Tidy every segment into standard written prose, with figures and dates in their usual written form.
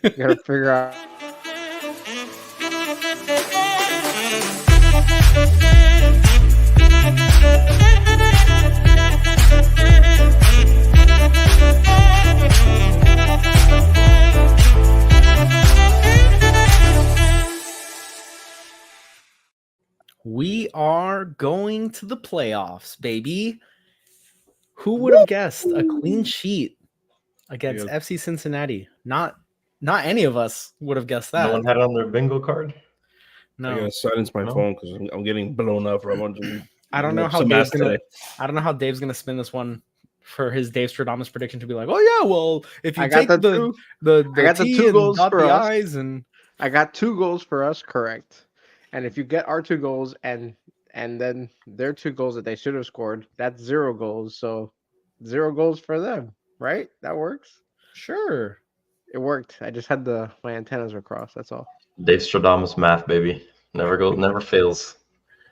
You gotta figure out. We are going to the playoffs, baby. Who would have guessed a clean sheet against FC Cincinnati? Not any of us would have guessed No that. one had it on their bingo card. I No, gotta silence my No? phone because I'm getting blown up for a bunch of. I don't know how some Dave's math gonna. today. I don't know how Dave's gonna spin this one for his Dave Stradamus prediction to be like, oh yeah, well if you I got take the two. I the got the T two and goals dot for the us. I's and I got 2 goals for us, correct. And if you get our 2 goals and then their 2 goals that they should have scored, that's 0 goals. So 0 goals for them, right? That works. sure. It worked. I just had my antennas were crossed. That's all. Dave Stradamus math, baby. Never fails.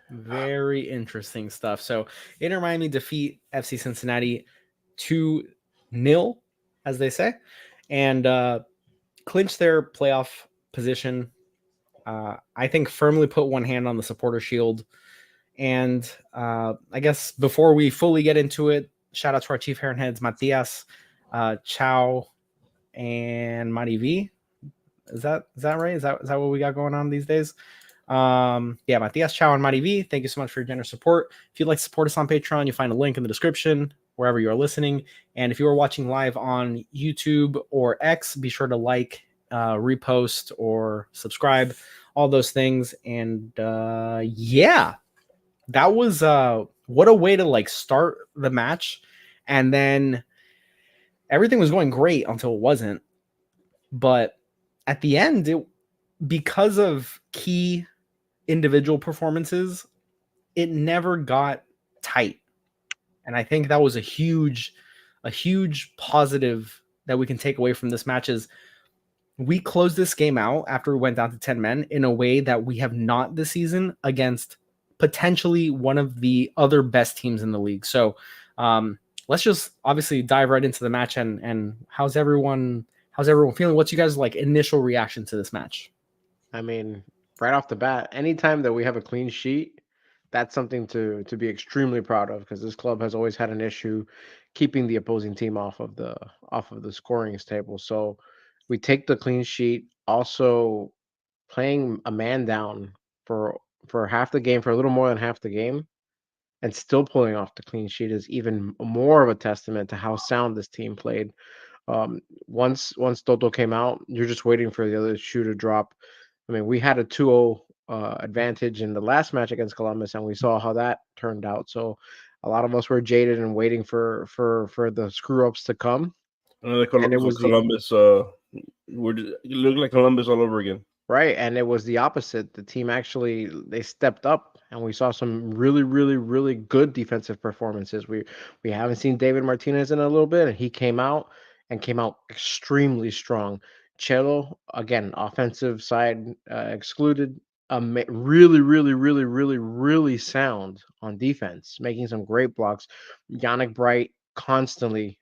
Very interesting stuff. So Inter Miami defeat FC Cincinnati 2-0, as they say, and clinch their playoff position. I think firmly put one hand on the supporter shield. And I guess before we fully get into it, shout out to our chief Heron Heads, Matias, Chow, and Mari V. Is that right? Is that what we got going on these days? Yeah, Matias, Chow, and Mari V, thank you so much for your generous support. If you'd like to support us on Patreon, you'll find a link in the description wherever you are listening. And if you are watching live on YouTube or X, be sure to like, repost, or subscribe, all those things. And yeah, that was what a way to like start the match. And then everything was going great until it wasn't. But at the end, because of key individual performances, it never got tight. And I think that was a huge positive that we can take away from this match is we closed this game out after we went down to 10 men in a way that we have not this season against potentially one of the other best teams in the league. So let's just obviously dive right into the match and how's everyone feeling? What's you guys' like initial reaction to this match? I mean, right off the bat, anytime that we have a clean sheet, that's something to be extremely proud of because this club has always had an issue keeping the opposing team off of the scorings table. So we take the clean sheet, also playing a man down for half the game, for a little more than half the game, and still pulling off the clean sheet is even more of a testament to how sound this team played. Once Toto came out, you're just waiting for the other shoe to drop. I mean, we had a 2-0 advantage in the last match against Columbus, and we saw how that turned out. So a lot of us were jaded and waiting for the screw ups to come. And it was Columbus. You look like Columbus all over again. Right, and it was the opposite. The team actually they stepped up, and we saw some really, really, really good defensive performances. We haven't seen David Martinez in a little bit, and he came out extremely strong. Cello again, offensive side excluded. Really, really, really, really, really sound on defense, making some great blocks. Yannick Bright constantly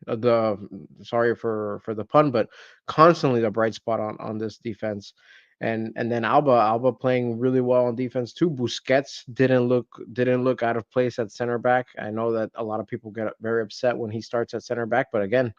sorry for the pun, but constantly the bright spot on this defense. And then Alba playing really well on defense too. Busquets didn't look out of place at center back. I know that a lot of people get very upset when he starts at center back, but again,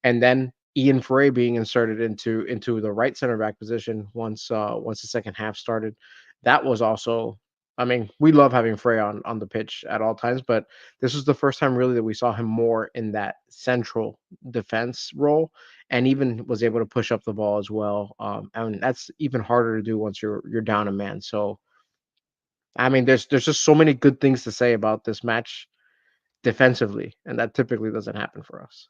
and then Ian Frey being inserted into the right center back position once the second half started. That was also, I mean, we love having Frey on the pitch at all times, but this was the first time really that we saw him more in that central defense role, and even was able to push up the ball as well. And that's even harder to do once you're down a man. So, I mean, there's just so many good things to say about this match defensively, and that typically doesn't happen for us.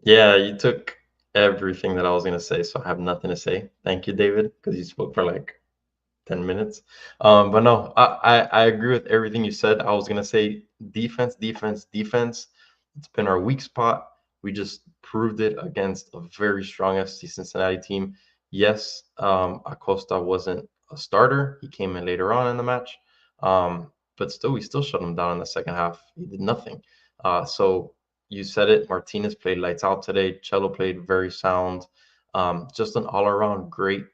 Yeah, you took everything that I was gonna say, so I have nothing to say. Thank you, David, because you spoke for like 10 minutes. But no, I agree with everything you said. I was gonna say defense. It's been our weak spot. We just proved it against a very strong FC Cincinnati team. Yes, Acosta wasn't a starter. He came in later on in the match. But still, we still shut him down in the second half. He did nothing. So you said it. Martinez played lights out today. Cello played very sound. Just an all-around great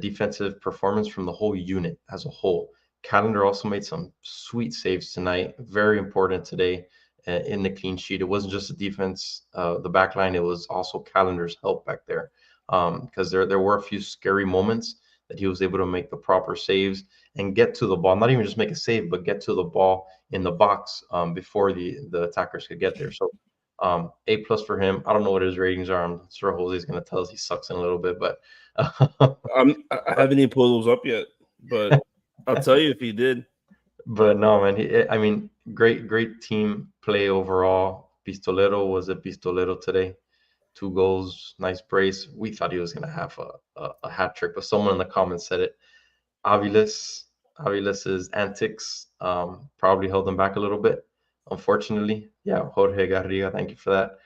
defensive performance from the whole unit as a whole. Callender also made some sweet saves tonight. Very important today in the clean sheet. It wasn't just the defense, the back line. It was also Callender's help back there, because there were a few scary moments that he was able to make the proper saves and get to the ball. Not even just make a save, but get to the ball in the box before the attackers could get there. So A+ for him. I don't know what his ratings are. I'm sure Jose's going to tell us he sucks in a little bit, but I haven't even pulled those up yet, but I'll tell you if he did. But no, man. I mean, great team play overall. Pistolero was a Pistolero today. 2 goals, nice brace. We thought he was going to have a hat trick, but someone in the comments said it. Avilés's antics probably held him back a little bit, unfortunately. Yeah, Jorge Garriga, thank you for that.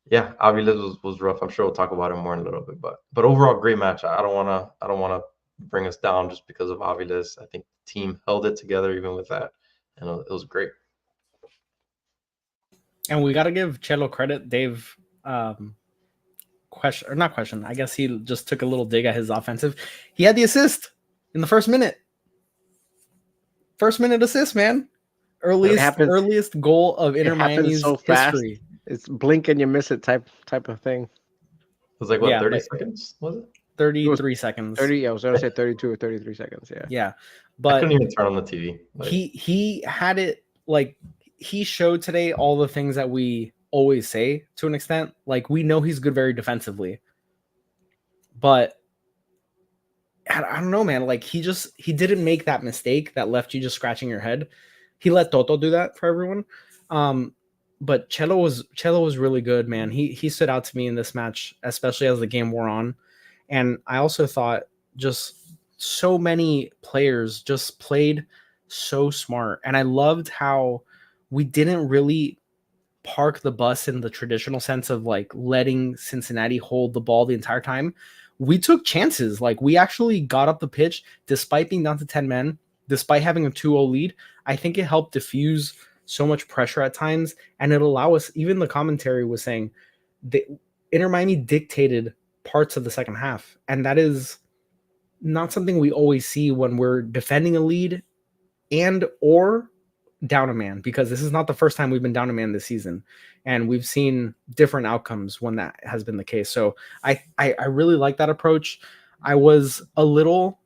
Yeah, Avilés was rough. I'm sure we'll talk about it more in a little bit, but overall, great match. I don't wanna bring us down just because of Avilés. I think the team held it together even with that, and it was great. And we got to give Chelo credit. Dave, I guess he just took a little dig at his offensive. He had the assist in the first minute. First minute assist, man. Earliest goal of Inter Miami's so fast. history. It's blink and you miss it type of thing. It was like, what, 30 seconds, was it? 33 seconds. 30, yeah, I was going to say 32 or 33 seconds, yeah. Yeah, but I couldn't even turn on the TV. He had it, like, he showed today all the things that we always say to an extent. Like, we know he's good very defensively, but I don't know, man. Like, he didn't make that mistake that left you just scratching your head. He let Toto do that for everyone. But Chelo was really good, man. He stood out to me in this match, especially as the game wore on. And I also thought just so many players just played so smart. And I loved how we didn't really park the bus in the traditional sense of like letting Cincinnati hold the ball the entire time. We took chances. Like, we actually got up the pitch despite being down to 10 men, despite having a 2-0 lead. I think it helped diffuse so much pressure at times, and it allowed us, even the commentary was saying that Inter Miami dictated parts of the second half, and that is not something we always see when we're defending a lead and or down a man, because this is not the first time we've been down a man this season, and we've seen different outcomes when that has been the case. So I really like that approach. I was a little,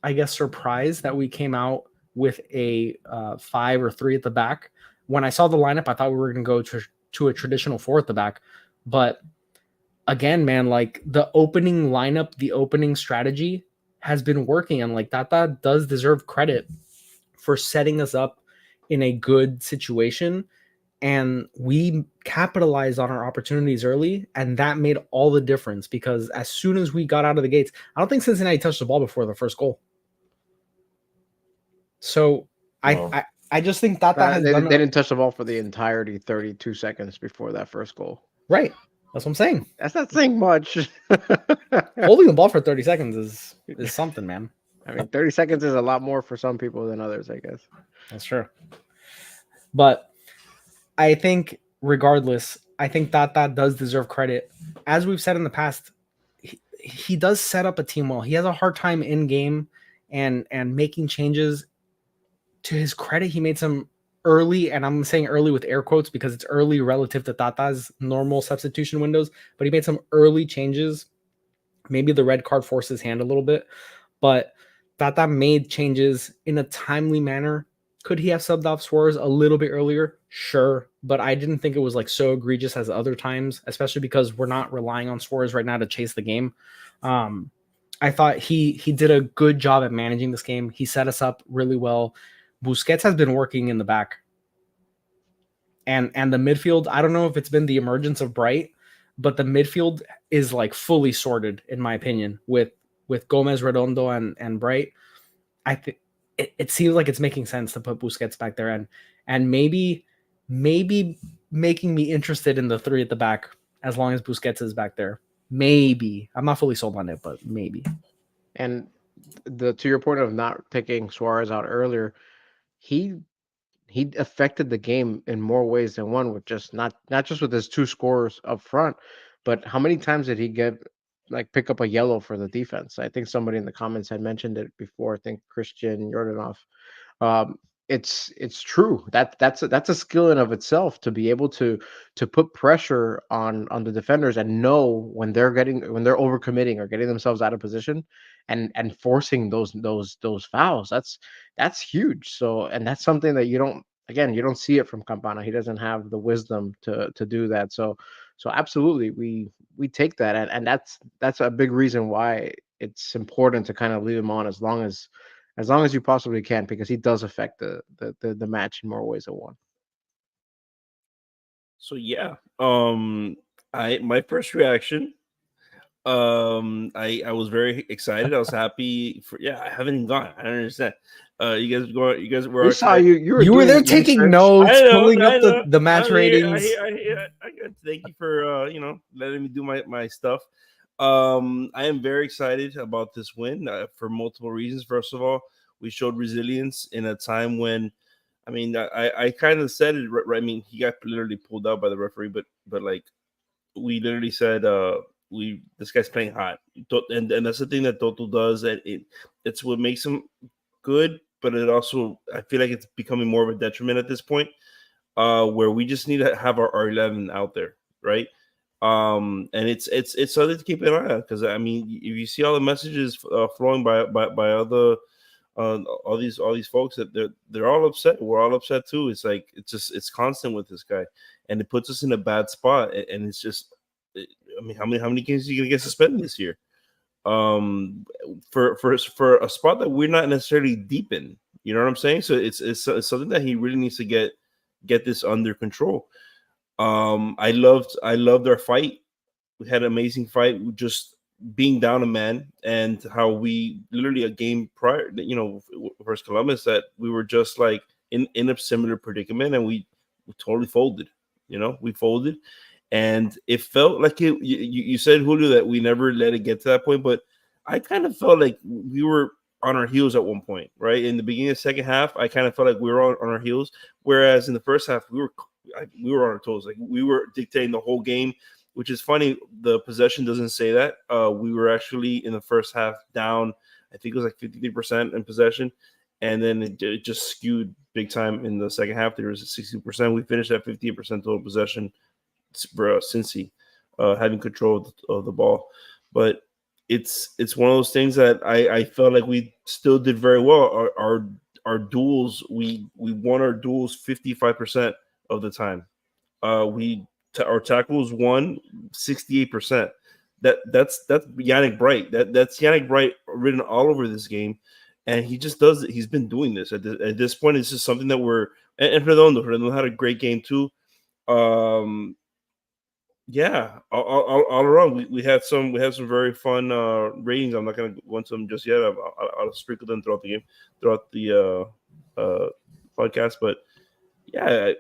I guess, surprised that we came out with a 5 or 3 at the back. When I saw the lineup, I thought we were going to go to a traditional 4 at the back. But again, man, like, the opening lineup, the opening strategy has been working. And like, Tata does deserve credit for setting us up in a good situation. And we capitalized on our opportunities early, and that made all the difference, because as soon as we got out of the gates, I don't think Cincinnati touched the ball before the first goal. So I just think that they didn't touch the ball for the entirety 32 seconds before that first goal. Right. That's what I'm saying. That's not saying much. Holding the ball for 30 seconds is something, man. I mean, 30 seconds is a lot more for some people than others, I guess. That's true. But I think regardless, I think that does deserve credit. As we've said in the past, he does set up a team well. He has a hard time in game and making changes. To his credit, he made some early, and I'm saying early with air quotes because it's early relative to Tata's normal substitution windows, but he made some early changes. Maybe the red card forced his hand a little bit, but Tata made changes in a timely manner. Could he have subbed off Suarez a little bit earlier? Sure, but I didn't think it was like so egregious as other times, especially because we're not relying on Suarez right now to chase the game. I thought he did a good job at managing this game. He set us up really well. Busquets has been working in the back. And the midfield, I don't know if it's been the emergence of Bright, but the midfield is like fully sorted, in my opinion, with Gomez, Redondo, and Bright. I think it seems like it's making sense to put Busquets back there and maybe making me interested in the 3 at the back as long as Busquets is back there. Maybe. I'm not fully sold on it, but maybe. And to your point of not taking Suarez out earlier, he affected the game in more ways than one, with just not just with his 2 scores up front, but how many times did he pick up a yellow for the defense? I think somebody in the comments had mentioned it before. I think Christian Jordanov. um, it's true that that's a skill in of itself to be able to put pressure on the defenders and know when they're overcommitting or getting themselves out of position, and forcing those fouls. That's huge. So, and that's something that you don't see it from Campana. He doesn't have the wisdom to do that. So absolutely, we take that, and that's a big reason why it's important to kind of leave him on as long as you possibly can, because he does affect the match in more ways than one. So yeah, my first reaction, I was very excited. I was happy for I haven't even gone. I don't understand. You guys were. We saw you. You were there taking notes, pulling up the match ratings. Thank you for letting me do my stuff. I am very excited about this win for multiple reasons. First of all, we showed resilience in a time when, I mean, I kind of said it right. I mean, he got literally pulled out by the referee, but like we literally said, this guy's playing hot, and that's the thing that Toto does. That it's what makes him good, but it also, I feel like it's becoming more of a detriment at this point, where we just need to have our 11 out there, right? And it's something to keep an eye on, because I mean, if you see all the messages flowing by other all these folks, that they're all upset. We're all upset too. It's like it's constant with this guy, and it puts us in a bad spot. And it's just, I mean, how many games are you gonna get suspended this year? For a spot that we're not necessarily deep in. You know what I'm saying? So it's something that he really needs to get this under control. I loved our fight. We had an amazing fight. We just being down a man, and how we literally a game prior, versus Columbus, that we were just like in a similar predicament, and we totally folded. We folded, and it felt like it. You said, Julio, that we never let it get to that point, but I kind of felt like we were on our heels at one point, right? In the beginning of the second half, I kind of felt like we were on our heels, whereas in the first half we were on our toes, like we were dictating the whole game. Which is funny, the possession doesn't say that. We were actually in the first half down, I think it was like 53% in possession, and then it just skewed big time in the second half. There was 60%. We finished at 58% total possession for Cincy, having control of the ball. But it's one of those things that I felt like we still did very well. Our duels, we won our duels 55% of the time. Our tackles won 68%. That's Yannick Bright. That's Yannick Bright written all over this game, and he just does it. He's been doing this at this point. It's just something that we're, and Redondo had a great game too. Yeah, all around we had some very fun ratings. I'm not gonna go into them just yet. I'll sprinkle them throughout the game, throughout the podcast. But yeah,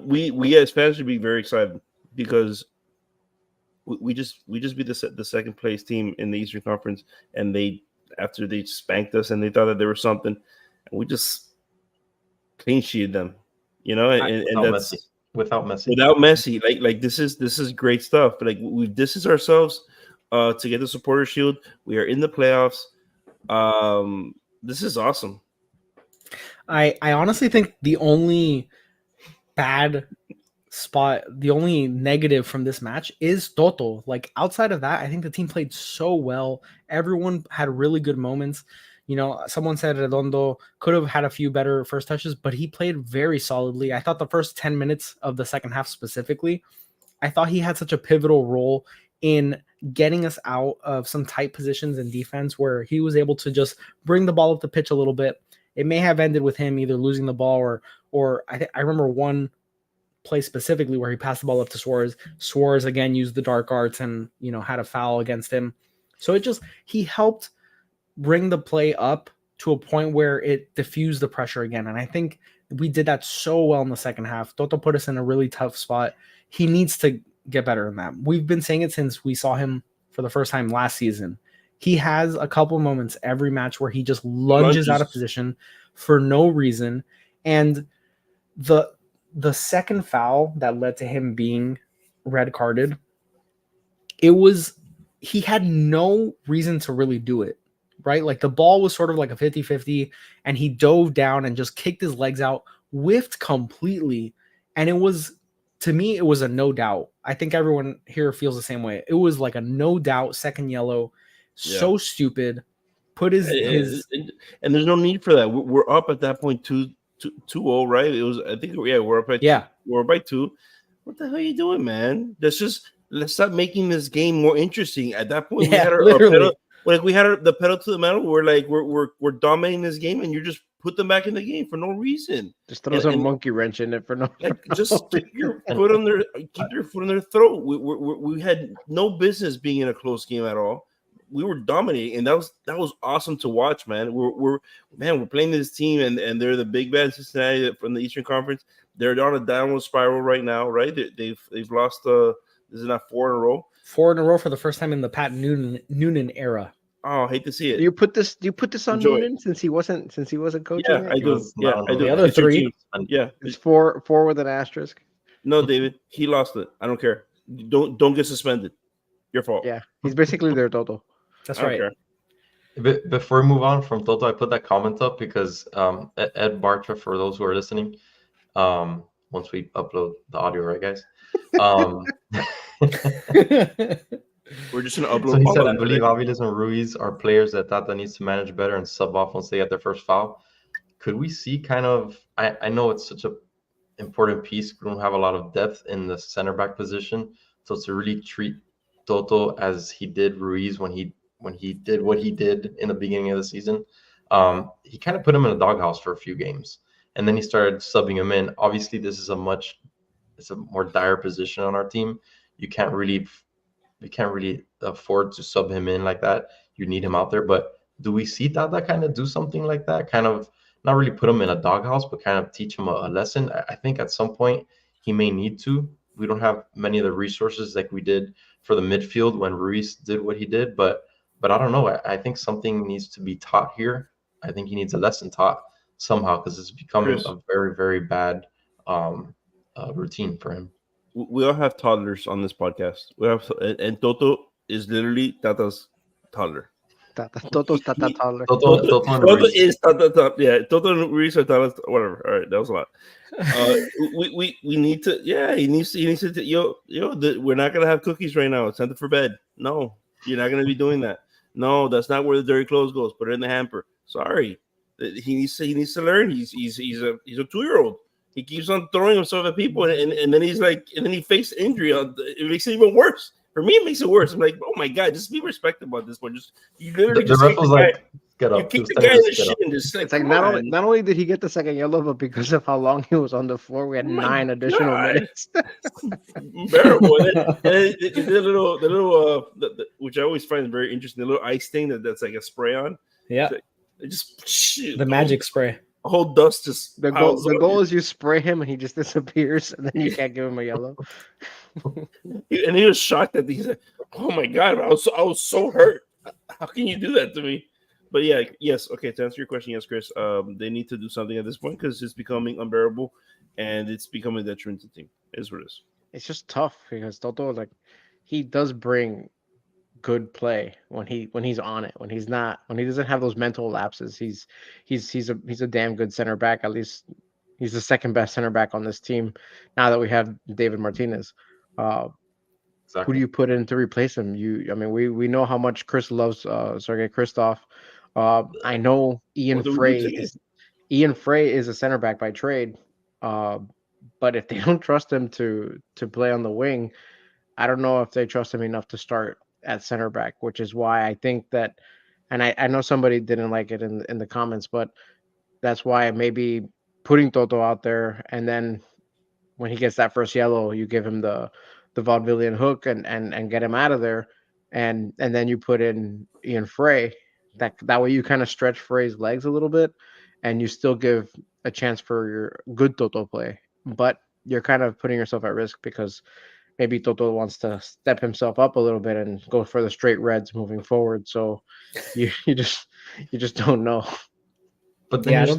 we as fans should be very excited, because we just beat the second place team in the Eastern Conference, and after they spanked us and they thought that there was something, and we just clean sheeted them, and that's without Messi. Like this is great stuff. But like we distance ourselves to get the supporter shield. We are in the playoffs. This is awesome. I honestly think the only bad spot, the only negative from this match is Toto. Like outside of that, I think the team played so well. Everyone had really good moments. Someone said Redondo could have had a few better first touches, but he played very solidly. I thought the first 10 minutes of the second half specifically, I thought he had such a pivotal role in getting us out of some tight positions in defense, where he was able to just bring the ball up the pitch a little bit. It may have ended with him either losing the ball or I remember one play specifically where he passed the ball up to Suarez. Suarez again used the dark arts and had a foul against him. So he helped bring the play up to a point where it diffused the pressure again. And I think we did that so well in the second half. Toto put us in a really tough spot. He needs to get better than that. We've been saying it since we saw him for the first time last season. He has a couple moments every match where he just lunges out of position for no reason. And the second foul that led to him being red carded, he had no reason to really do it, right? Like the ball was sort of like a 50-50 and he dove down and just kicked his legs out, whiffed completely. And to me, it was a no doubt. I think everyone here feels the same way. It was like a no doubt second yellow. So stupid. Put his and there's no need for that. We're up at that point 2-0, right? It was, I think, we're up at we're up by 2. What the hell are you doing, man? Let's stop making this game more interesting. At that point, we had our pedal, like we had the pedal to the metal. We're like we're dominating this game, and you just put them back in the game for no reason. Just throw some monkey wrench in it for no. Just keep your foot on their throat. We had no business being in a close game at all. We were dominating, and that was awesome to watch, man. We're playing this team, and they're the big bad Cincinnati from the Eastern Conference. They're on a downward spiral right now, right? They've lost this is not 4 in a row. 4 in a row for the first time in the Pat Noonan era. Oh, I hate to see it. Do you put this on Noonan since he wasn't coaching? Yeah, I do. Yeah, I do. The other 3. Yeah, it's 4 with an asterisk. No, David, he lost it. I don't care. Don't get suspended. Your fault. Yeah, he's basically their Toto. That's right. Before we move on from Toto, I put that comment up because Ed Bartra, for those who are listening, once we upload the audio, right, guys? We're just gonna upload. So he said, I believe Avilés and Ruiz are players that Tata needs to manage better and sub off once they get their first foul. Could we see kind of? I know it's such an important piece. We don't have a lot of depth in the center back position, so to really treat Toto as he did Ruiz when he did what he did in the beginning of the season, he kind of put him in a doghouse for a few games, and then he started subbing him in. Obviously, this is it's a more dire position on our team. You can't really afford to sub him in like that. You need him out there. But do we see Tata kind of do something like that? Kind of not really put him in a doghouse, but kind of teach him a lesson. I think at some point he may need to. We don't have many of the resources like we did for the midfield when Ruiz did what he did. But I don't know. I think something needs to be taught here. I think he needs a lesson taught somehow because it's becoming a very, very bad routine for him. We all have toddlers on this podcast. And Toto is literally Tata's toddler. Toto's Tata toddler. Toto is Tata. Yeah, Toto and Ruiz are Tata's. Whatever. All right, that was a lot. We need to. Yeah, he needs to. We're not gonna have cookies right now. It's time for bed. No, you're not gonna be doing that. No, that's not where the dirty clothes goes. Put it in the hamper. Sorry, he needs to learn. He's a 2-year-old. He keeps on throwing himself at people, and then he's like, and then he faced injury. It makes it even worse. For me, it makes it worse. I'm like, oh my god, just be respectful at this point. You literally the ref was like, get up. You kick the guy in the shin. It's like not only did he get the second yellow, but because of how long he was on the floor, we had 9 additional minutes. Unbearable. And the little which I always find very interesting. The little ice thing that's like a spray on. Yeah. The magic spray. A whole dust just the goal is you spray him and he just disappears, and then you can't give him a yellow. And he was shocked that he's like, oh my god, I was so hurt. How can you do that to me? But yeah, yes, okay. To answer your question, yes, Chris. They need to do something at this point because it's becoming unbearable, and it's becoming a detriment to the team. It is what it is. It's just tough because Toto, like, he does bring good play when he's on it. When he doesn't have those mental lapses, he's a damn good center back. At least he's the second best center back on this team now that we have David Martinez. Exactly. Who do you put in to replace him? We know how much Chris loves Sergei Kristov. I know Ian Frey is a center back by trade, but if they don't trust him to play on the wing, I don't know if they trust him enough to start at center back, which is why I think that, and I know somebody didn't like it in the comments, but that's why maybe putting Toto out there, and then when he gets that first yellow, you give him the vaudevillian hook and get him out of there, and then you put in Ian Frey. That way you kind of stretch Frey's legs a little bit, and you still give a chance for your good Toto play, but you're kind of putting yourself at risk because maybe Toto wants to step himself up a little bit and go for the straight reds moving forward. So you just don't know. But then you're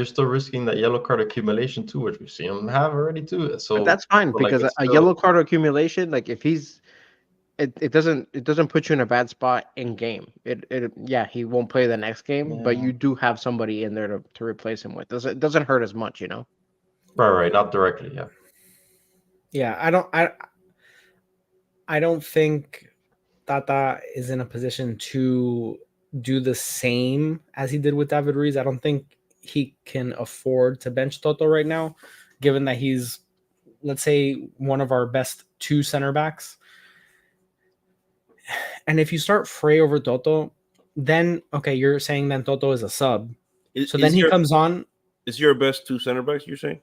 still risking that yellow card accumulation too, which we've seen him have already too. So but that's fine because a yellow card accumulation, like if it doesn't put you in a bad spot in game. Yeah, he won't play the next game, but Yeah. you do have somebody in there to replace him with. It doesn't hurt as much, you know. Right, not directly, yeah. Yeah, I don't think Tata is in a position to do the same as he did with David Ruiz. I don't think he can afford to bench Toto right now, given that he's, let's say, one of our best two center backs. And if you start Frey over Toto, then okay, you're saying then Toto is a sub. So then he comes on. Is your best two center backs? You're saying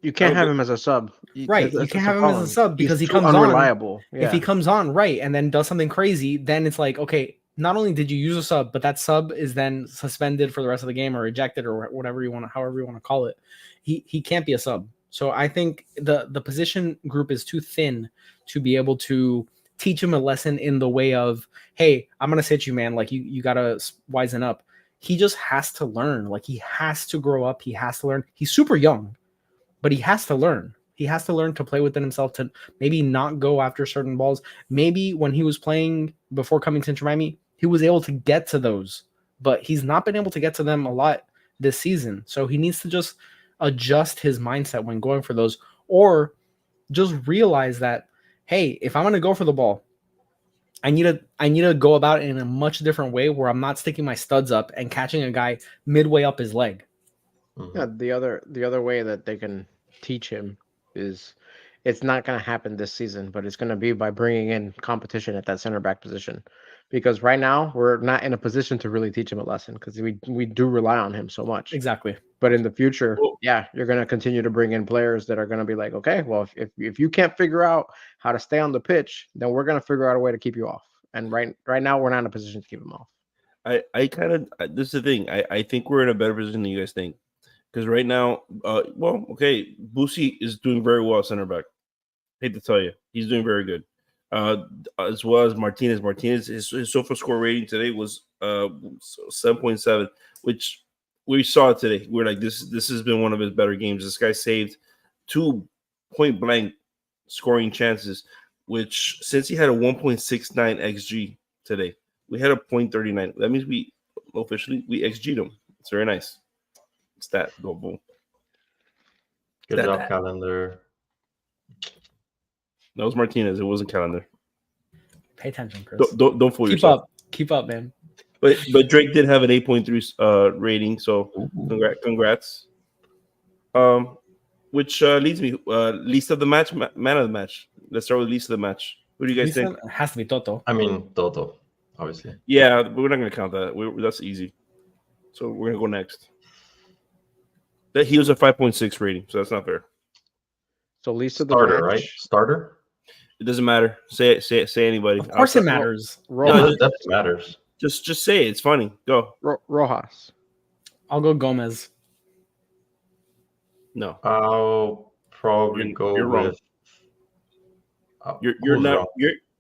You can't have him as a sub, Right? You can't have him as a sub because he comes unreliable. on. If he comes on right and then does something crazy, then it's like, okay, not only did you use a sub, but that sub is then suspended for the rest of the game or ejected or whatever you want to, however you want to call it. He can't be a sub. So I think the position group is too thin to be able to teach him a lesson in the way of, hey, I'm gonna sit you, man. Like you gotta wisen up. He just has to learn. Like he has to grow up. He has to learn. He's super young, but he has to learn. He has to learn to play within himself, to maybe not go after certain balls. Maybe when he was playing before coming to Inter Miami, he was able to get to those, but he's not been able to get to them a lot this season. So he needs to just adjust his mindset when going for those, or just realize that, hey, if I'm going to go for the ball, I need to go about it in a much different way where I'm not sticking my studs up and catching a guy midway up his leg. Yeah, the other way that they can teach him is, it's not going to happen this season, but it's going to be by bringing in competition at that center back position. Because right now we're not in a position to really teach him a lesson because we do rely on him so much. Exactly. But in the future, yeah, you're going to continue to bring in players that are going to be like, okay, well, if you can't figure out how to stay on the pitch, then we're going to figure out a way to keep you off. And right now we're not in a position to keep him off. I kind of, this is the thing. I think we're in a better position than you guys think. Because right now, Busi is doing very well center back. Hate to tell you, he's doing very good. As well as Martinez. His SOFA score rating today was 7.7, which we saw today. We're like, this has been one of his better games. This guy saved 2 point blank scoring chances, which since he had a 1.69 XG today, we had a 0.39. That means we XG'd him. It's very nice. It's that go boom. Good job, Calendar. That was Martinez. It wasn't Calendar. Pay attention, Chris. Don't fool yourself. Keep up, man. But Drake did have an 8.3 rating, so congrats. Which leads me least of the match, man of the match. Let's start with least of the match. What do you guys think? It has to be Toto. I mean, Toto, obviously. Yeah, but we're not going to count that. That's easy. So we're going to go next. That he was a 5.6 rating, so that's not fair. So least of the starter, match, right? Starter. It doesn't matter. Say anybody. Of course, it matters. No, that matters. Just say it. It's funny. Go. Rojas. I'll go Gomez. No, I'll probably go you're wrong. with. You're not. Wrong?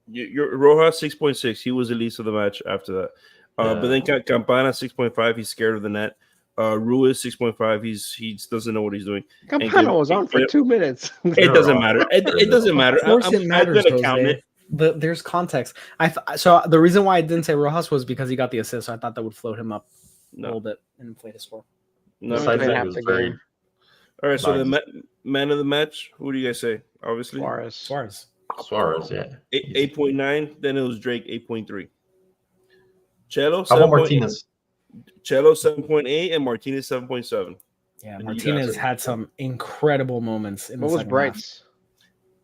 You're Rojas 6.6. He was the least of the match after that. But then Campana 6.5. He's scared of the net. Ruiz 6.5. He doesn't know what he's doing. Campana was on for 2 minutes. It doesn't matter. It doesn't matter. Of course, it matters. I'm gonna count it. But there's context. So the reason why I didn't say Rojas was because he got the assist. So I thought that would float him up a little bit and inflate his score. No, I think it was very. All right. So the man of the match. Who do you guys say? Obviously, Suarez. Yeah. 8.9. Then it was Drake 8.3. Cello. How about Martinez? Cello 7.8 and Martinez 7.7. Yeah, Martinez had some incredible moments. What was Bright's?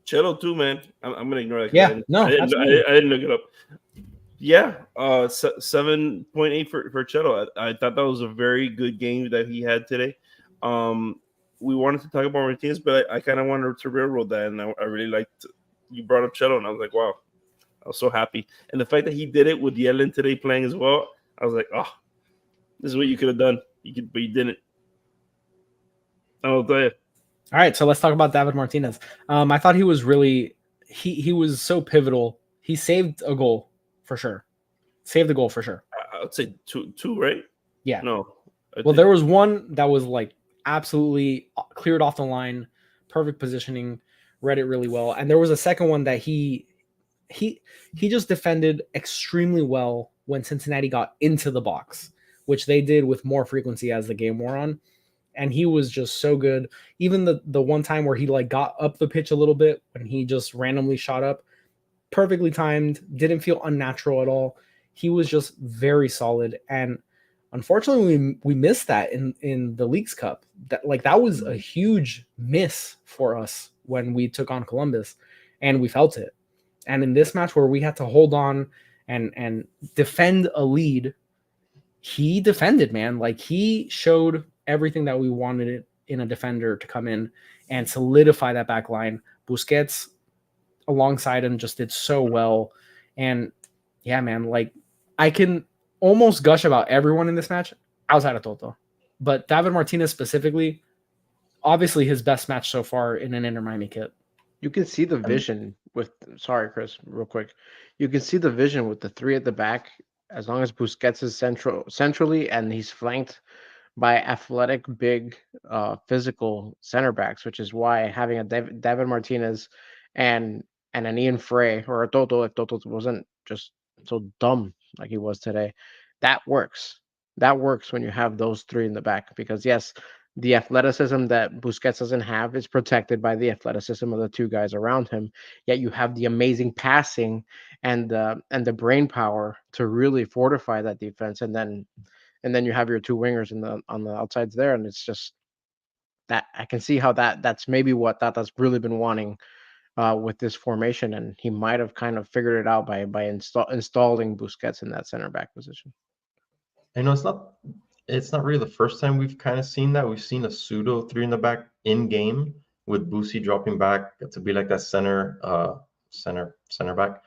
Cello too, man. I'm gonna ignore that. Yeah, I didn't look it up. Yeah, 7.8 for Cello. I thought that was a very good game that he had today. We wanted to talk about Martinez, but I kind of wanted to railroad that, and I really liked. You brought up Cello, and I was like, wow, I was so happy. And the fact that he did it with Yellen today playing as well, I was like, oh, this is what you could have done. But you didn't. I'll tell you. All right, so let's talk about David Martinez. I thought he was really he was so pivotal. He saved a goal for sure. Saved the goal for sure. I would say two, right? Yeah. No. There was one that was like absolutely cleared off the line, perfect positioning, read it really well, and there was a second one that he he just defended extremely well when Cincinnati got into the box, which they did with more frequency as the game wore on. And he was just so good. Even the one time where he like got up the pitch a little bit when he just randomly shot up, perfectly timed, didn't feel unnatural at all. He was just very solid. And unfortunately, we missed that in the Leagues Cup. That was a huge miss for us when we took on Columbus, and we felt it. And in this match where we had to hold on and defend a lead, he defended, man. Like, he showed everything that we wanted it in a defender to come in and solidify that back line. Busquets alongside him just did so well. And yeah, man, like, I can almost gush about everyone in this match outside of Toto. But David Martinez specifically, obviously his best match so far in an Inter Miami kit. You can see the vision with, sorry, Chris, real quick. You can see the vision with the three at the back, as long as Busquets is centrally and he's flanked by athletic, big, physical center backs, which is why having a David Martinez and an Ian Frey or a Toto, if Toto wasn't just so dumb like he was today, that works. That works when you have those three in the back, because yes, the athleticism that Busquets doesn't have is protected by the athleticism of the two guys around him. Yet you have the amazing passing and the brain power to really fortify that defense, and then you have your two wingers on the outsides there, and it's just that I can see how that's maybe what Tata's really been wanting with this formation, and he might have kind of figured it out by installing Busquets in that center back position. I know it's not really the first time we've kind of seen that. We've seen a pseudo three in the back in game with Boosie dropping back to be like that center back.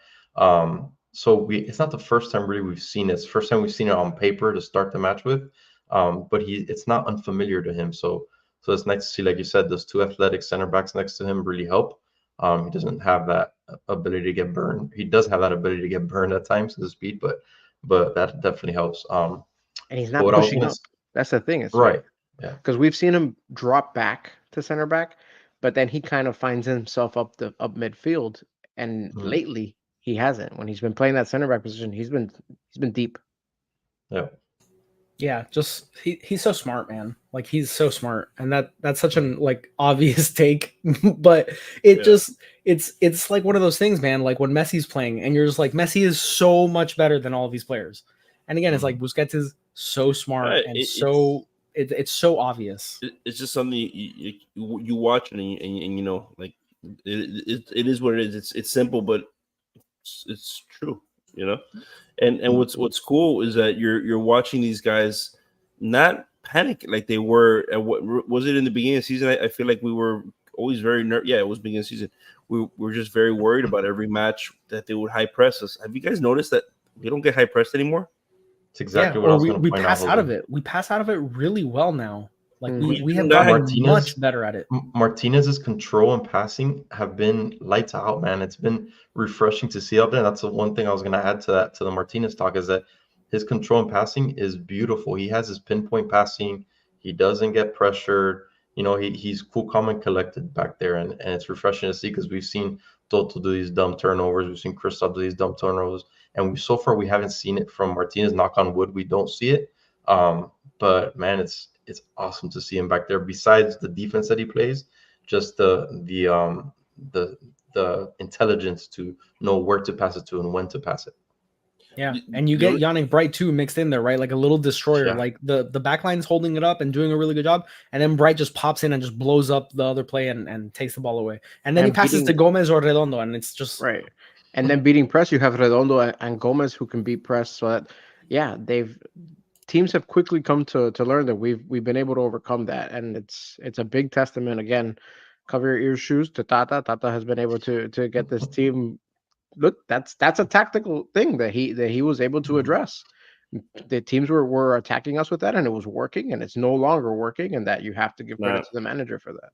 So it's not the first time really we've seen it. It's the first time we've seen it on paper to start the match with. But it's not unfamiliar to him. So it's nice to see, like you said, those two athletic center backs next to him really help. He doesn't have that ability to get burned. He does have that ability to get burned at times, his speed, but that definitely helps. And he's not pushing up. That's the thing. It's right. Yeah. Because we've seen him drop back to center back, but then he kind of finds himself up midfield. And lately he hasn't. When he's been playing that center back position, he's been deep. Yeah. Yeah, just he's so smart, man. Like, he's so smart, and that's such an like obvious take, but it's like one of those things, man. Like when Messi's playing, and you're just like, Messi is so much better than all these players. And again, it's like Busquets is so smart and it's so obvious. It's just something you watch and you know, like it is what it is. It's simple, but it's true, you know. And what's cool is that you're watching these guys not panic like they were at what was it in the beginning of the season. I feel like we were always very yeah, it was beginning of the season. We were just very worried about every match that they would high press us. Have you guys noticed that we don't get high pressed anymore? It's exactly what I was going to point out. We pass out of it. We pass out of it really well now. Like we have gotten much better at it. Martinez's control and passing have been lights out, man. It's been refreshing to see up there. That's the one thing I was going to add to the Martinez talk, is that his control and passing is beautiful. He has his pinpoint passing. He doesn't get pressured. You know, he's cool, calm, and collected back there, and it's refreshing to see, because we've seen Toto do these dumb turnovers. We've seen Kristaps do these dumb turnovers. And so far, we haven't seen it from Martinez. Knock on wood, we don't see it. But man, it's awesome to see him back there. Besides the defense that he plays, just the intelligence to know where to pass it to and when to pass it. Yeah, and you get Yannick Bright too mixed in there, right? Like a little destroyer. Yeah. Like the back line's holding it up and doing a really good job, and then Bright just pops in and just blows up the other play and takes the ball away. And then he passes to Gomez or Redondo, and it's just right. And then beating press, you have Redondo and Gomez who can beat press. So that, yeah, teams have quickly come to learn that we've been able to overcome that, and it's a big testament. Again, cover your ears, shoes to Tata. Tata has been able to get this team. Look, that's a tactical thing that he was able to address. The teams were attacking us with that, and it was working, and it's no longer working, and that you have to give credit to the manager for that.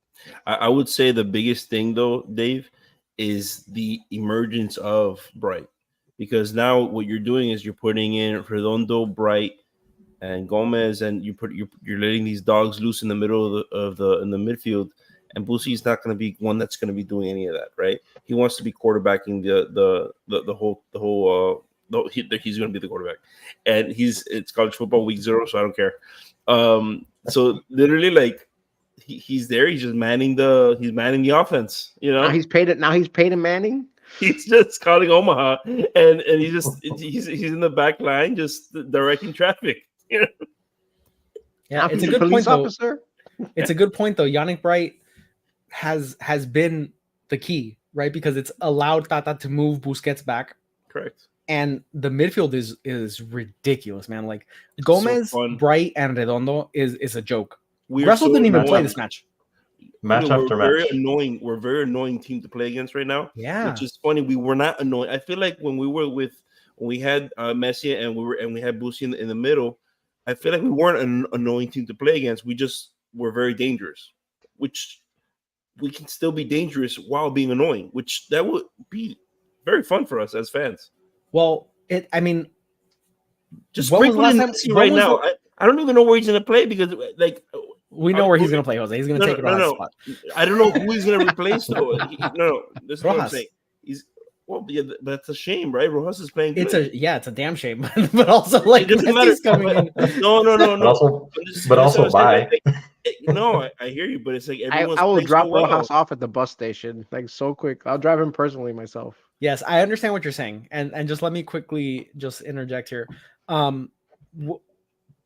I would say the biggest thing, though, Dave, is the emergence of Bright, because now what you're doing is you're putting in Redondo, Bright, and Gomez, and you're letting these dogs loose in the middle of the midfield, and Busi's not going to be one that's going to be doing any of that, right? He wants to be quarterbacking he's going to be the quarterback, and it's college football week 0, so I don't care. So literally, like he's there, he's just manning the offense. You know, Now he's Peyton Manning. He's just calling Omaha, and he's in the back line, just directing traffic. You know? Yeah, Now it's he's a good point though. officer. It's a good point though. Yannick Bright has been the key, right? Because it's allowed Tata to move Busquets back. Correct. And the midfield is ridiculous, man. Like Gomez, so Bright, and Redondo is a joke. We're Russell so didn't even annoying. play this match. Match after match. Very annoying. We're a very annoying team to play against right now. Yeah, which is funny. We were not annoying. I feel like when we had Messi and we had Busi in the middle, I feel like we weren't an annoying team to play against. We just were very dangerous, which we can still be dangerous while being annoying, which that would be very fun for us as fans. Well, just when was the last sprinkling time- Messi when right was now. I don't even know where he's going to play because, like, we know where he's going to play, Jose. He's going to take it Rojas' spot. I don't know who he's going to replace though. No, this is what I'm Rojas. saying. Yeah, that's a shame, right? Rojas is playing good. It's a damn shame, but also like It doesn't Messi's matter. coming in. No. But also bye. No, I hear you, but it's like everyone's I will playing drop so well. Rojas off at the bus station like so quick. I'll drive him personally myself. Yes, I understand what you're saying, and just let me quickly just interject here. When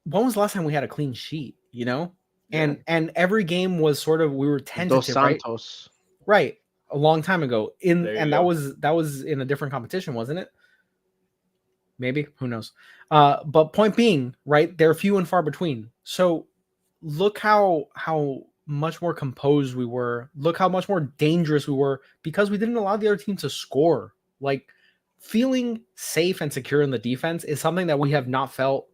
was the last time we had a clean sheet? You know, and every game was sort of we were tentative, Dos Santos. right? A long time ago, that go. was in a different competition, wasn't it? Maybe, who knows? But point being, right? They're few and far between. So look how much more composed we were. Look how much more dangerous we were because we didn't allow the other team to score. Like feeling safe and secure in the defense is something that we have not felt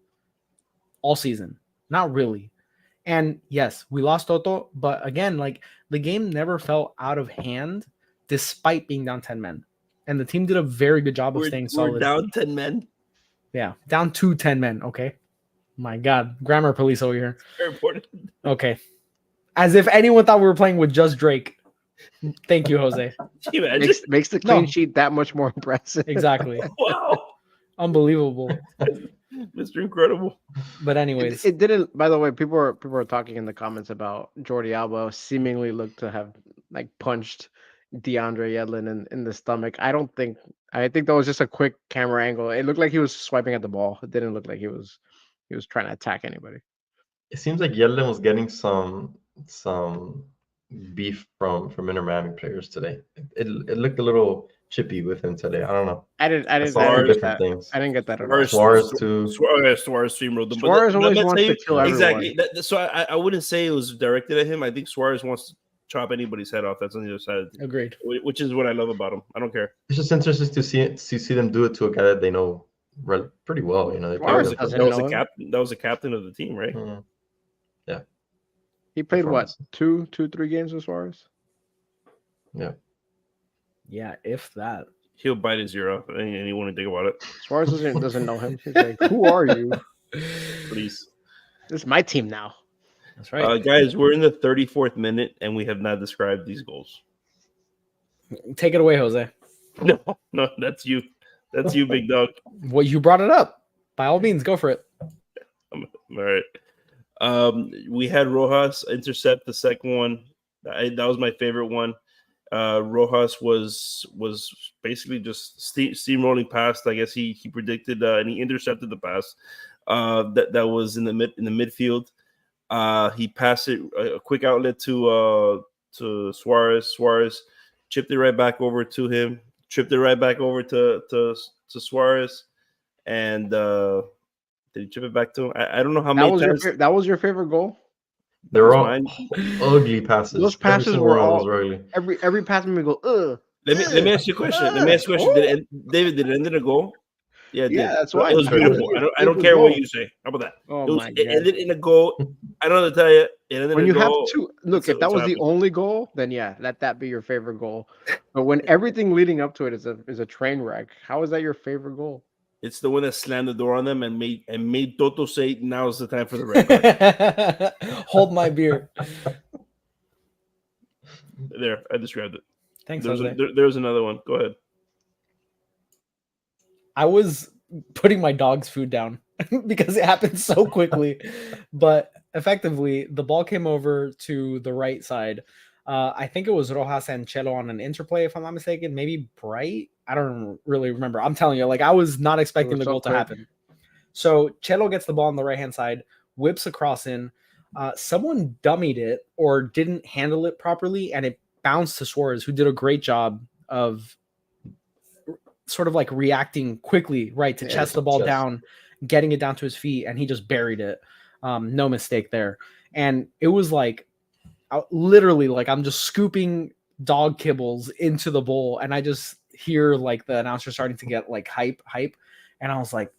all season. Not really. And yes, we lost Toto, but again, like the game never felt out of hand despite being down 10 men. And the team did a very good job of staying solid. We're down 10 men. Yeah, down to 10 men. Okay. My God. Grammar police over here. Very important. Okay. As if anyone thought we were playing with just Drake. Thank you, Jose. Makes the clean sheet that much more impressive. Exactly. Wow. Unbelievable. Mr. Incredible. But anyways. It didn't. By the way, people are talking in the comments about Jordi Alba seemingly looked to have like punched DeAndre Yedlin in the stomach. I think that was just a quick camera angle. It looked like he was swiping at the ball. It didn't look like he was trying to attack anybody. It seems like Yedlin was getting some beef from Inter Miami players today. It looked a little chippy with him today. I don't know. I didn't get things. I didn't get that at all. Suarez too. Suarez Suarez always wants to kill everyone. Exactly. So I wouldn't say it was directed at him. I think Suarez wants to chop anybody's head off. That's on the other side. Agreed. Which is what I love about him. I don't care. It's just interesting to see them do it to a guy that they know pretty well. You know, That was a captain of the team, right? Mm-hmm. Yeah. He played what 2-3 games with Suarez. Yeah, if that. He'll bite his ear off, and he won't think about it. Suarez doesn't know him. He's like, "Who are you?" Please. This is my team now. That's right. Guys, we're in the 34th minute, and we have not described these goals. Take it away, Jose. No, that's you. That's you, big dog. Well, you brought it up. By all means, go for it. All right. We had Rojas intercept the second one. That was my favorite one. Rojas was basically just steamrolling past. I guess he predicted and he intercepted the pass. That was in the midfield. He passed it a quick outlet to Suarez. Suarez chipped it right back over to him. Tripped it right back over to Suarez, and did he chip it back to him? I don't know how many times. That was your favorite goal. They were all ugly passes. Those passes were all ugly. Every pass made me go, ugh. Let me ask you a question. David, did it end in a goal? Yeah, that's why it was beautiful. I don't care what you say. How about that? It ended in a goal. I don't know to tell you. It ended when in a you goal. have to look, if that was the only goal, then yeah, let that be your favorite goal. But when everything leading up to it is a train wreck, how is that your favorite goal? It's the one that slammed the door on them and made Toto say, "Now's the time for the red card." Hold my beer. There, I described it. Thanks, There's, Jose. there's another one. Go ahead. I was putting my dog's food down because it happened so quickly. But effectively, the ball came over to the right side. I think it was Rojas and Chelo on an interplay, if I'm not mistaken. Maybe Bright. I don't really remember. I'm telling you, like, I was not expecting the goal to happen. So Chelo gets the ball on the right-hand side, whips across in. Someone dummied it or didn't handle it properly, and it bounced to Suarez, who did a great job of sort of like reacting quickly, right, to chest the ball down, getting it down to his feet, and he just buried it. No mistake there. And it was like, literally, like, I'm just scooping dog kibbles into the bowl, and I just hear like the announcer starting to get like hype, and I was like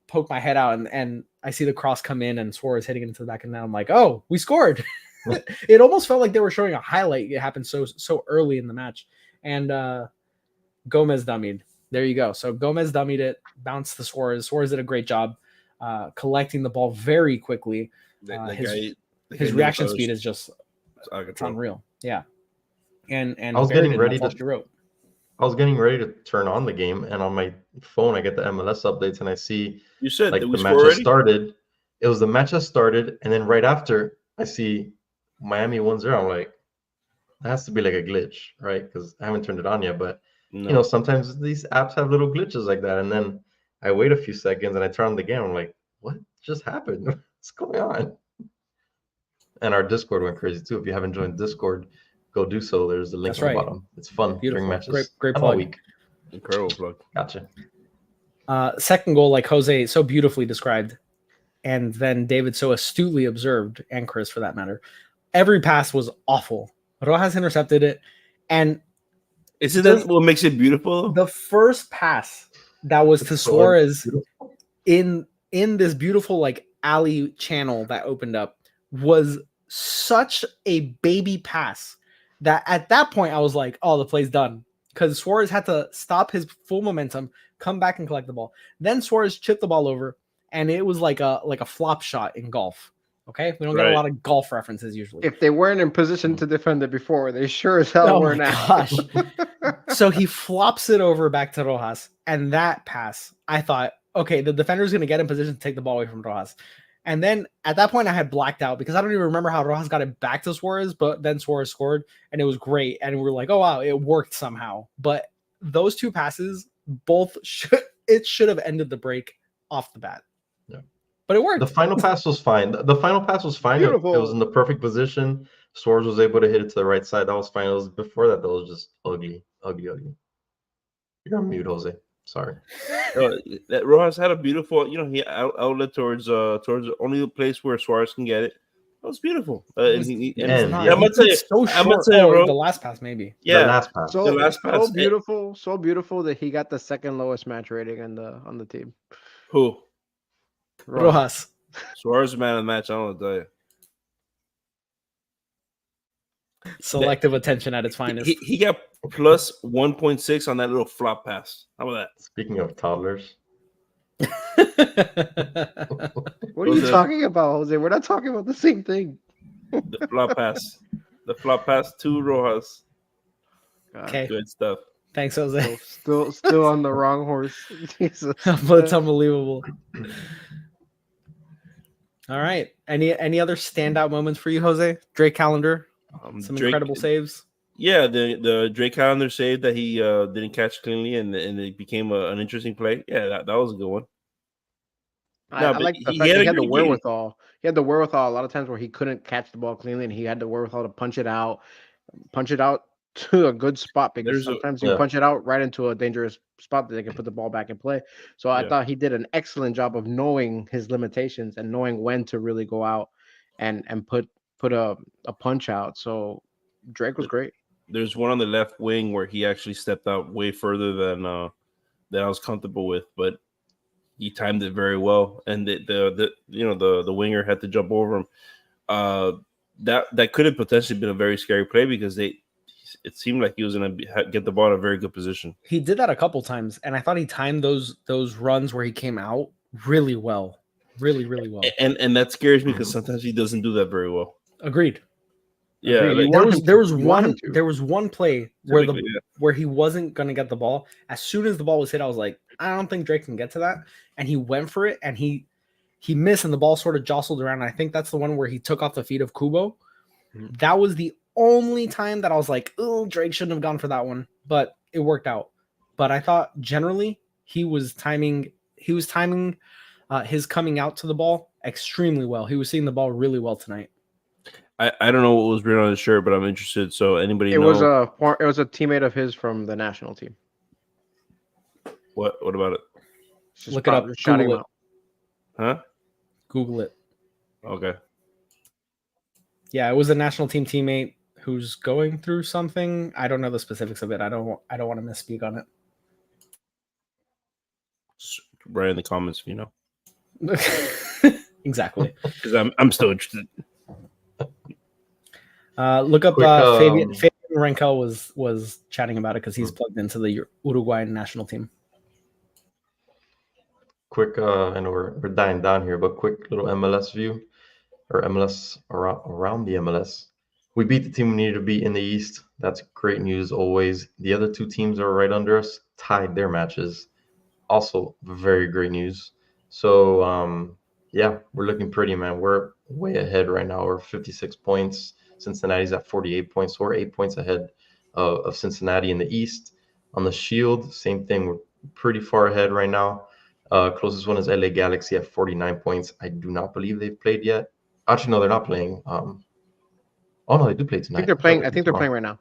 poke my head out, and I see the cross come in and Suarez hitting it into the back, and then I'm like, oh, we scored. It almost felt like they were showing a highlight. It happened so early in the match, and Gomez dummied. There you go. So Gomez dummied it, bounced to Suarez. Suarez did a great job collecting the ball very quickly. His reaction speed is just unreal. Yeah. And I was getting ready to turn on the game, and on my phone I get the MLS updates, and I see you said like the match has started. It was the match has started, and then right after I see Miami 1-0. I'm like, that has to be like a glitch, right? Because I haven't turned it on yet, but you know, sometimes these apps have little glitches like that, and then I wait a few seconds and I turn on the game. I'm like, what just happened? What's going on? And our Discord went crazy too. If you haven't joined Discord, go do so. There's the link on the bottom. It's fun during matches. Great plug. Week. Incredible plug. Gotcha. Second goal, like Jose so beautifully described, and then David so astutely observed, and Chris for that matter. Every pass was awful. Rojas intercepted it, and isn't that what makes it beautiful? The first pass that was to Suarez in this beautiful like alley channel that opened up was such a baby pass that at that point I was like, oh, the play's done, because Suarez had to stop his full momentum, come back and collect the ball. Then Suarez chipped the ball over, and it was like a flop shot in golf. Okay, we don't get a lot of golf references usually. If they weren't in position to defend it before, they sure as hell were now. Gosh. So he flops it over back to Rojas, and that pass, I thought, okay, the defender's going to get in position to take the ball away from Rojas. And then at that point, I had blacked out because I don't even remember how Rojas got it back to Suarez, but then Suarez scored, and it was great. And we were like, oh, wow, it worked somehow. But those two passes, both should have ended the break off the bat. Yeah. But it worked. The final pass was fine. The final pass was fine. It was in the perfect position. Suarez was able to hit it to the right side. That was fine. It was before that was just ugly. You're on mute, Jose. Sorry. That Rojas had a beautiful, he outlet towards only the place where Suarez can get it. That was beautiful. I'm gonna tell you, the last pass maybe. Yeah, the last pass. The last pass. So beautiful that he got the second lowest match rating on the team. Who? Rojas. Suarez man of the match. I don't know what to tell you. Selective attention at its finest. He got plus 1.6 on that little flop pass. How about that? Speaking of toddlers. What are you talking about, Jose? We're not talking about the same thing. The flop pass. The flop pass to Rojas. Okay. Good stuff. Thanks, Jose. Still on the wrong horse. Jesus. But it's unbelievable. All right. Any other standout moments for you, Jose? Drake Callender. Some incredible saves. Yeah, the Drake Callender save that he didn't catch cleanly, and it became an interesting play. Yeah, that was a good one. I like the fact that he had the wherewithal. Game. He had the wherewithal a lot of times where he couldn't catch the ball cleanly, and he had the wherewithal to punch it out to a good spot, because sometimes you punch it out right into a dangerous spot that they can put the ball back in play. So I thought he did an excellent job of knowing his limitations and knowing when to really go out and put a punch out. So Drake was great. There's one on the left wing where he actually stepped out way further than I was comfortable with, but he timed it very well, and the winger had to jump over him. That could have potentially been a very scary play, because it seemed like he was going to get the ball in a very good position. He did that a couple times, and I thought he timed those runs where he came out really well, really well. And that scares me, because sometimes he doesn't do that very well. Agreed. Yeah, Agreed. like, There was You want him to. there was one play where typically, yeah. where he wasn't gonna get the ball. As soon as the ball was hit, I was like, I don't think Drake can get to that. And he went for it, and he missed, and the ball sort of jostled around. And I think that's the one where he took off the feet of Kubo. Mhm. That was the only time that I was like, oh, Drake shouldn't have gone for that one, but it worked out. But I thought generally he was timing his coming out to the ball extremely well. He was seeing the ball really well tonight. I don't know what was written on his shirt, but I'm interested. So anybody It know was a teammate of his from the national team. what about it? Just Look it up. probably shouting Google him it. out. Huh? Google it. Okay. Yeah, it was a national team teammate who's going through something. I don't know the specifics of it. I don't want to misspeak on Right in the comments, you know, it. Exactly. because I'm still interested. Look up Quick, Fabian Renkel was chatting about it because he's plugged into the Uruguayan national team. Quick, I know we're dying down here, but quick little MLS view or MLS around the MLS. We beat the team we needed to beat in the East. That's great news always. The other two teams that are right under us tied their matches. Also very great news. So yeah, we're looking pretty, man. We're way ahead right now. We're 56 points. Cincinnati's at 48 points. So we're 8 points ahead of Cincinnati in the East. On the Shield, same thing. We're pretty far ahead right now. Closest one is LA Galaxy at 49 points. I do not believe they've played yet. Actually, no, they're not playing. Oh no, they do play tonight. I think they're playing right now.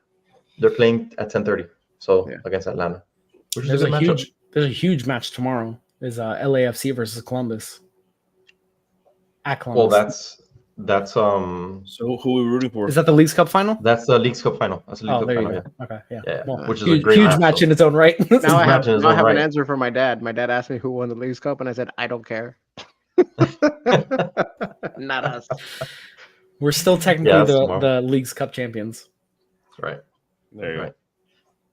They're playing at 10:30. So Yeah. against Atlanta, which There's is a good matchup. There's a huge match tomorrow. Is LAFC versus Columbus. At Well, Columbus. that's So who are we rooting for? Is that the Leagues Cup final? that's the League's Cup final. That's the League Oh, Cup there you final. go. Okay, yeah. Yeah, Well, which is a huge, great huge match, match though. in its own right. Now I have, match in his now I own have an right. answer for my dad. My dad asked me who won the League's Cup, and I said I don't care. Not us. We're still technically Yeah, that's tomorrow. the Leagues Cup champions. That's right. There you go. Right.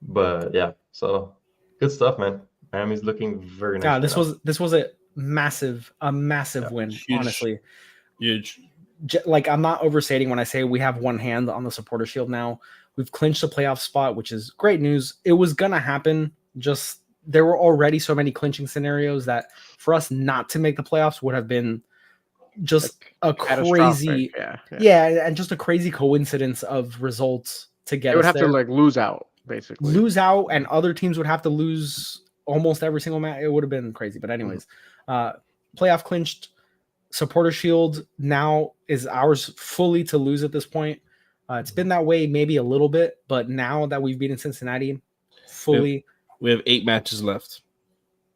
But yeah, so good stuff, man. Miami's looking very nice. Yeah, right now. this was a massive Yeah, win. huge. Honestly, Huge. like I'm not overstating when I say we have one hand on the supporter shield now. We've clinched a playoff spot, which is great news. It was gonna happen. Just there were already so many clinching scenarios that for us not to make the playoffs would have been just a crazy, Catastrophic, yeah, and just a crazy coincidence of results to get They would us have there. to like lose out basically. Lose out, and other teams would have to lose almost every single match. It would have been crazy. But anyways, playoff clinched. Supporter shield now is ours fully to lose at this point. It's been that way maybe a little bit, but now that we've beaten Cincinnati fully, We have 8 matches left.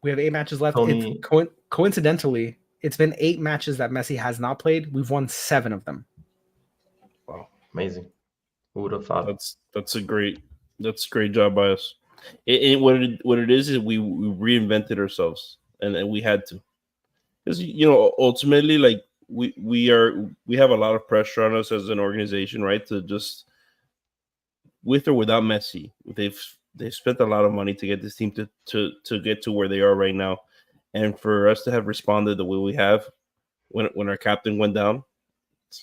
we have 8 matches left. Tony- It's coincidentally, it's been 8 matches that Messi has not played. We've won 7 of them. Wow, amazing. Who would have thought? That's a great job by us. What it is we reinvented ourselves, and we had to, because ultimately, like we have a lot of pressure on us as an organization, right? To just, with or without Messi, they've spent a lot of money to get this team to get to where they are right now, and for us to have responded the way we have when our captain went down,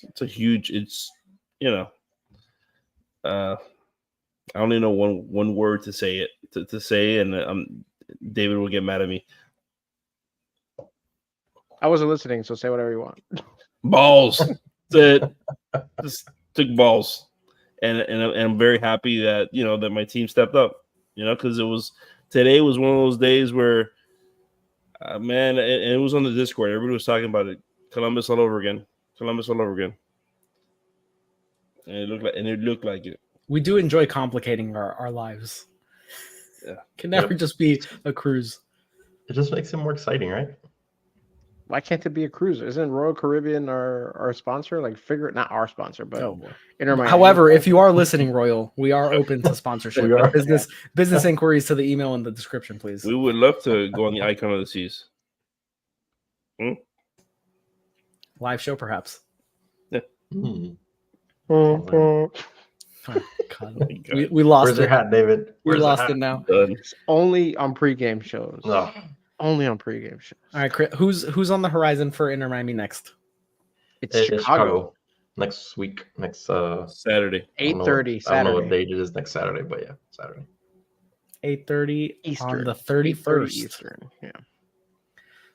it's a huge. It's I only know one word to say it to say, and David will get mad at me. I wasn't listening, so say whatever you want. Balls. That's it. Just took balls, and I'm very happy that that my team stepped up. Because today was one of those days where, man, and it was on the Discord. Everybody was talking about it. Columbus all over again. Columbus all over again. And it looked like it. We do enjoy complicating our lives. Yeah. Can never just be a cruise. It just makes it more exciting, right? Why can't it be a cruise? Isn't Royal Caribbean our sponsor? Like, not our sponsor, but Inter Miami. However, if you are listening, Royal, we are open to sponsorship. We are. Business inquiries to the email in the description, please. We would love to go on the Icon of the Seas. Live show, perhaps. Hmm. Oh, God. We lost Where's your it. hat, David? We Where's the lost hat? it now. Done. Only on pregame shows. No. Only on pregame shows. All right, Chris, who's on the horizon for Inter Miami next? It's It's Chicago. next week, next Saturday. I don't know 8:30 I don't know what Saturday. date it is next Saturday, but yeah, Saturday. 8:30 Eastern. on the 8:30 31st. Eastern. Yeah.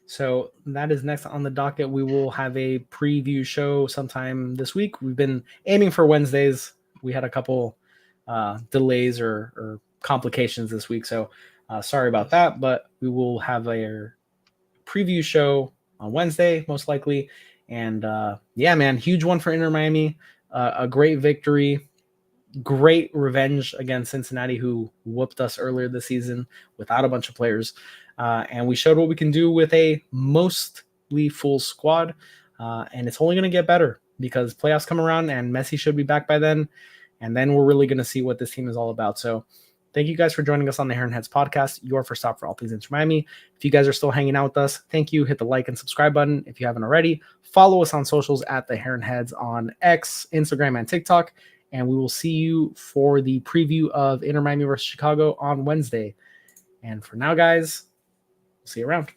So that is next on the docket. We will have a preview show sometime this week. We've been aiming for Wednesdays. We had a couple delays or complications this week, so sorry about that. But we will have a preview show on Wednesday, most likely. And yeah, man, huge one for Inter Miami. A great victory. Great revenge against Cincinnati, who whooped us earlier this season without a bunch of players. And we showed what we can do with a mostly full squad. And it's only going to get better because playoffs come around and Messi should be back by then. And then we're really going to see what this team is all about. So thank you guys for joining us on the Heron Heads podcast, your first stop for all things Inter Miami. If you guys are still hanging out with us, thank you. Hit the like and subscribe button if you haven't already. Follow us on socials at the Heron Heads on X, Instagram, and TikTok. And we will see you for the preview of Inter Miami versus Chicago on Wednesday. And for now, guys, we'll see you around.